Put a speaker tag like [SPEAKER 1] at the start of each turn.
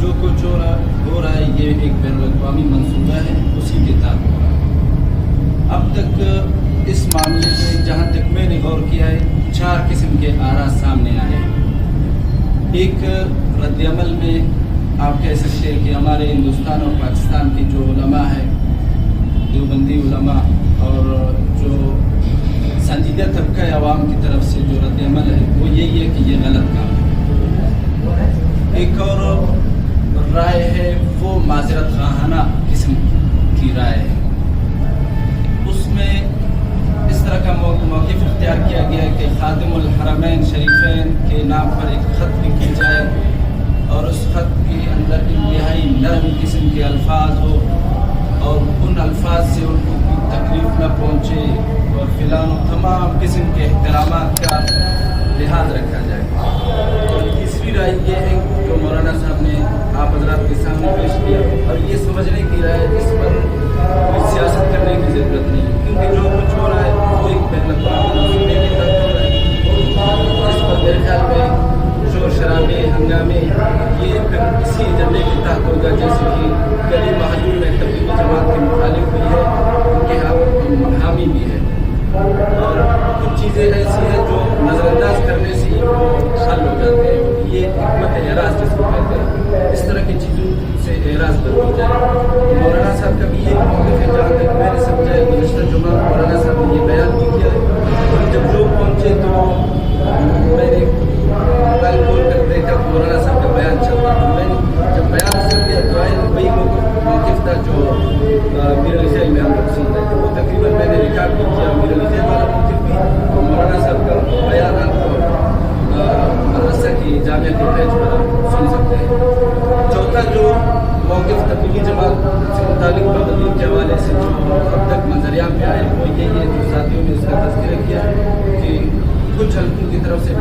[SPEAKER 1] جو کچھ ہو رہا ہے یہ ایک بین الاقوامی منصوبہ ہے، اسی کے تحت ہو رہا ہے۔ اب تک اس معاملے میں جہاں تک میں نے غور کیا ہے 4 قسم کے آراء سامنے آئے ہیں۔ ایک رد عمل میں آپ کہہ سکتے ہیں کہ ہمارے ہندوستان اور پاکستان کی جو علماء ہے، دیوبندی علماء اور جو سنجیدہ طبقہ عوام کی طرف سے جو رد عمل ہے وہ یہی ہے کہ یہ غلط کام ہے۔ ایک اور رائے ہے وہ معذرت خواہانہ قسم کی رائے ہے، اس میں اس طرح کا موقف اختیار کیا گیا ہے کہ خادم الحرمین شریفین کے نام پر ایک خط لکھی جائے اور اس خط کے اندر انتہائی نرم قسم کے الفاظ ہو اور ان الفاظ سے ان کو کوئی تکلیف نہ پہنچے اور فلان تمام قسم کے احترامات کا لحاظ رکھا جائے۔ اور تیسری رائے یہ ہے جو مولانا صاحب نے آپ حضرات کے سامنے پیش کیا اور یہ سمجھنے کی رائے اس پر کوئی سیاست کرنے کی ضرورت نہیں ہے، کیونکہ جو کچھ ہو رہا ہے وہ ایک بین الاقوامی منصوبے کے تحت ہو رہا ہے۔ اس پر میرے خیال میں شور شرابے ہنگامے یہ پھر اسی ایجنڈے کے تحت ہوگا، جیسے کہ گلی محلوں میں تبلیغی جماعت کے مخالف بھی ہے، ان کے حامی بھی ہے، اور کچھ چیزیں ایسی ہیں جو نظر انداز کرنے سے حل ہو جاتے ہیں۔ یہ حکمت اعراض جس کو کہتے ہیں، اس طرح کی چیزوں سے اعراض برتی جائے۔ مولانا صاحب کا بھی یہ موقف ہے، جہاں تک میں نے سمجھا ہے گزشتہ جمعہ مولانا صاحب نے یہ بیان بھی کیا ہے۔ جب لوگ پہنچے تو میں نے موبائل کھول کر دیکھا تو مولانا صاحب کا بیان چل رہا تھا۔ میں نے جب بیان سن لیا تو وہی موقف تھا جو میرے خیال میں ہم لوگ سن رہے تھے، وہ تقریباً میں نے ریکارڈ بھی کیا۔ میرے خیال والا موقف بھی اور مولانا صاحب کا بیان آپ کو مدرسہ کی جامعہ کے پیج پر سن سکتے ہیں۔ چوتھا جو موقف تبلیغی جماعت سے متعلق پابندیوں کے حوالے سے جو اب تک نظریات میں آئے وہ یہی ہے، جو ساتھیوں نے اس کا تذکرہ کیا کہ کچھ حلقوں کی طرف سے